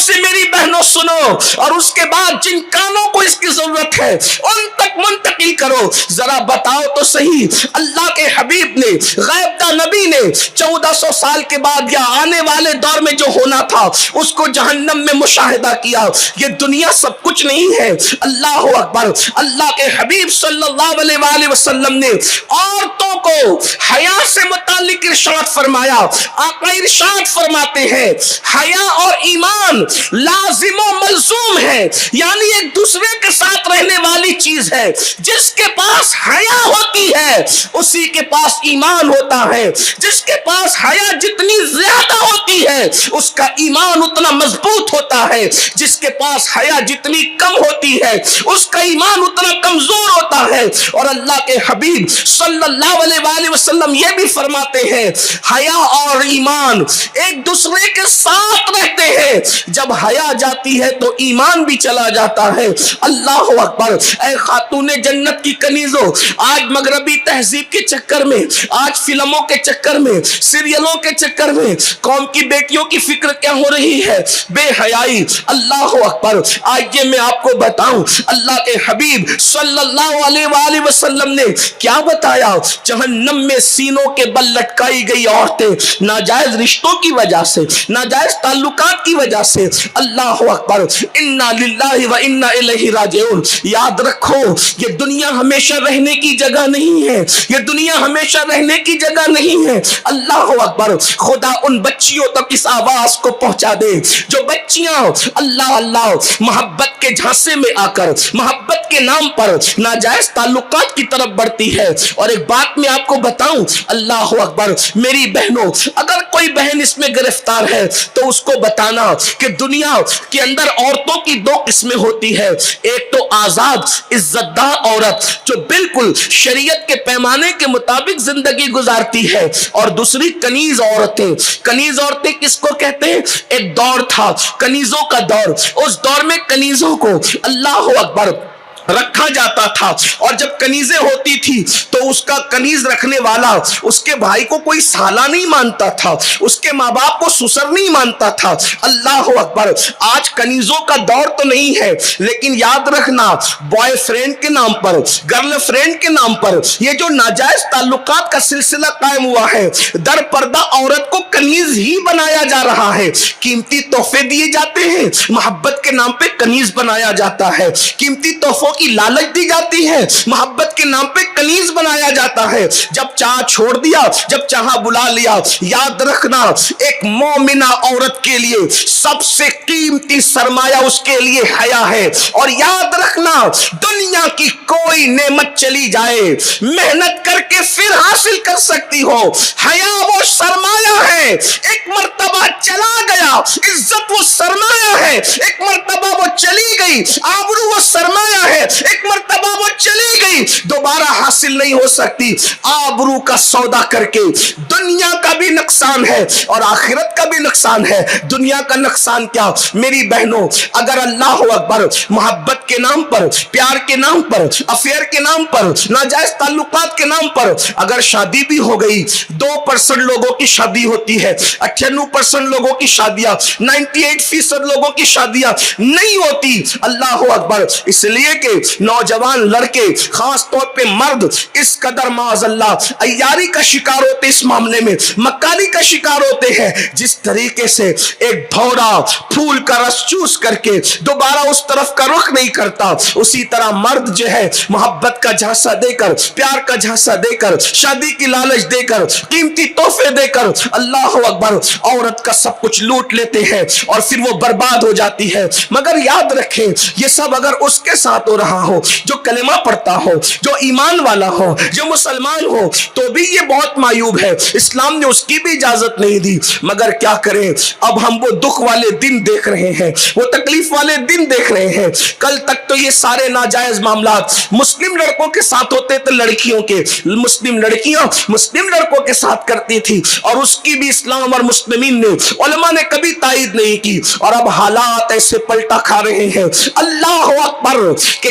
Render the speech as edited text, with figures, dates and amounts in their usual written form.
سے میری بہنوں سنو، اور اس کے بعد جن کانوں کو اس کی ضرورت ہے ان تک منتقل کرو۔ ذرا بتاؤ تو صحیح، اللہ کے حبیب نے، غیب داں نبی نے 1400 سال کے بعد یا آنے والے دور میں جو ہونا تھا اس کو جہنم میں مشاہدہ کیا۔ یہ دنیا سب کچھ نہیں ہے۔ اللہ اکبر۔ اللہ کے حبیب صلی اللہ علیہ وآلہ وسلم نے عورتوں کو حیا سے متعلق ارشاد فرمایا۔ آقا ارشاد فرماتے ہیں حیا اور ایمان لازم و ملزوم ہے، یعنی ایک دوسرے کے ساتھ رہنے والی چیز ہے۔ جس کے پاس حیا ہوتی ہے اسی کے پاس ایمان ہوتا ہے، جس کے پاس حیا جتنی زیادہ ہوتی ہے اس کا ایمان اتنا مضبوط ہوتا ہے، جس کے پاس حیا جتنی کم ہوتی ہے اس کا ایمان اتنا کمزور ہوتا ہے۔ اور اللہ کے حبیب صلی اللہ علیہ وآلہ وسلم یہ بھی فرماتے ہیں حیا اور ایمان ایک دوسرے کے ساتھ رہتے ہیں، جب حیا جاتی ہے تو ایمان بھی چلا جاتا ہے۔ اللہ اکبر۔ اے خاتون جنت کی کنیزوں، آج مغربی تہذیب کے چکر میں، آج فلموں کے چکر میں، سیریلوں کے چکر میں قوم کی بیٹیوں کی فکر کیا ہو رہی ہے؟ بے حیائی۔ اللہ اکبر۔ آئیے میں آپ کو بتاؤں اللہ کے حبیب صلی اللہ علیہ وآلہ وسلم نے کیا بتایا۔ جہنم میں سینوں کے بل لٹکائی گئی عورتیں ناجائز رشتوں کی وجہ سے، ناجائز تعلقات کی وجہ سے۔ اللہ اکبر۔ انا للہ و انا الیہ راجعون۔ یاد رکھو یہ دنیا ہمیشہ رہنے کی جگہ نہیں ہے، یہ دنیا ہمیشہ رہنے کی جگہ نہیں ہے۔ اللہ اکبر۔ خدا ان بچیوں تک اس آواز کو پہنچا دے جو بچیاں اللہ اللہ محبت کے جھانسے میں آ کر محبت کے نام پر ناجائز تعلقات کی طرف بڑھتی ہے۔ اور ایک بات میں آپ کو بتاؤں، اللہ اکبر، میری بہنوں، اگر کوئی بہن اس میں گرفتار ہے تو اس کو بتانا کہ دنیا کے اندر عورتوں کی دو قسمیں ہوتی ہے۔ ایک تو آزاد عزت دار عورت جو بالکل شریعت کے پیمانے کے مطابق زندگی گزارتی ہے، اور دوسری کنیز عورتیں۔ کنیز عورتیں کس کو کہتے ہیں؟ ایک دور تھا کنیزوں کا دور، اس دور میں کنیزوں کو اللہ اکبر رکھا جاتا تھا، اور جب کنیزیں ہوتی تھی تو اس کا کنیز رکھنے والا اس کے بھائی کو کوئی سالہ نہیں مانتا تھا، اس کے ماں باپ کو سسر نہیں مانتا تھا۔ اللہ اکبر۔ آج کنیزوں کا دور تو نہیں ہے، لیکن یاد رکھنا بوائے فرینڈ کے نام پر، گرل فرینڈ کے نام پر یہ جو ناجائز تعلقات کا سلسلہ قائم ہوا ہے، در پردہ عورت کو کنیز ہی بنایا جا رہا ہے۔ قیمتی تحفے دیے جاتے ہیں، محبت کے نام پہ کنیز بنایا جاتا ہے۔ قیمتی تحفوں کی لالچ دی جاتی ہے، محبت کے نام پہ کنیز بنایا جاتا ہے۔ جب چاہ چھوڑ دیا، جب چاہا بلا لیا۔ یاد رکھنا ایک مومنہ عورت کے لیے سب سے قیمتی سرمایہ اس کے لیے حیا ہے۔ اور یاد رکھنا دنیا کی کوئی نعمت چلی جائے محنت کر کے پھر حاصل کر سکتی ہو، حیا وہ سرمایہ ہے، ایک مرتبہ چلا گیا، عزت وہ سرمایہ ہے، ایک مرتبہ وہ چلی گئی، آبرو وہ سرمایہ ہے، ایک مرتبہ وہ چلی گئی، دوبارہ حاصل نہیں ہو سکتی۔ آبرو کا سودا کر کے دنیا کا بھی نقصان ہے اور آخرت کا بھی نقصان ہے۔ دنیا کا نقصان کیا میری بہنوں؟ اگر اللہ اکبر محبت کے نام پر، پیار کے نام پر، افیئر کے نام پر، ناجائز تعلقات کے نام پر اگر شادی بھی ہو گئی، 2% لوگوں کی شادی ہوتی ہے، 98% لوگوں کی شادیاں، 98% لوگوں کی شادیاں نہیں ہوتی۔ اللہ اکبر۔ اس لیے کہ نوجوان لڑکے خاص طور پہ مرد اس قدر معاذ اللہ عیاری کا شکار ہوتے، اس معاملے میں مکاری کا شکار ہوتے ہیں، جس طریقے سے ایک بھورا پھول کا رس چوس کر کے دوبارہ اس طرف کا رخ نہیں کرتا، اسی طرح مرد جو ہے محبت کا جھانسا دے کر، پیار کا جھانسا دے کر، شادی کی لالچ دے کر، قیمتی تحفے دے کر اللہ اکبر عورت کا سب کچھ لوٹ لیتے ہیں اور پھر وہ برباد ہو جاتی ہے۔ مگر یاد رکھیں یہ سب اگر اس کے ساتھ ہو رہا ہو جو کلمہ پڑھتا ہو، جو ایمان والا ہو، جو مسلمان ہو، تو بھی یہ بہت معیوب ہے، اسلام نے اس کی بھی اجازت نہیں دی۔ مگر کیا کریں، اب ہم وہ دکھ والے دن دیکھ رہے ہیں، وہ تکلیف والے دن دیکھ رہے ہیں۔ کل تک تو یہ سارے ناجائز معاملات مسلم لڑکوں کے ساتھ ہوتے تھے، لڑکیوں کے، مسلم لڑکیاں مسلم لڑکوں کے ساتھ کرتی تھی، اور اس کی بھی اسلام اور مسلمین نے، علماء نے کبھی تائید نہیں کی، اور اب حالات ایسے پلٹا کھا رہے ہیں۔ اللہ اکبر کہ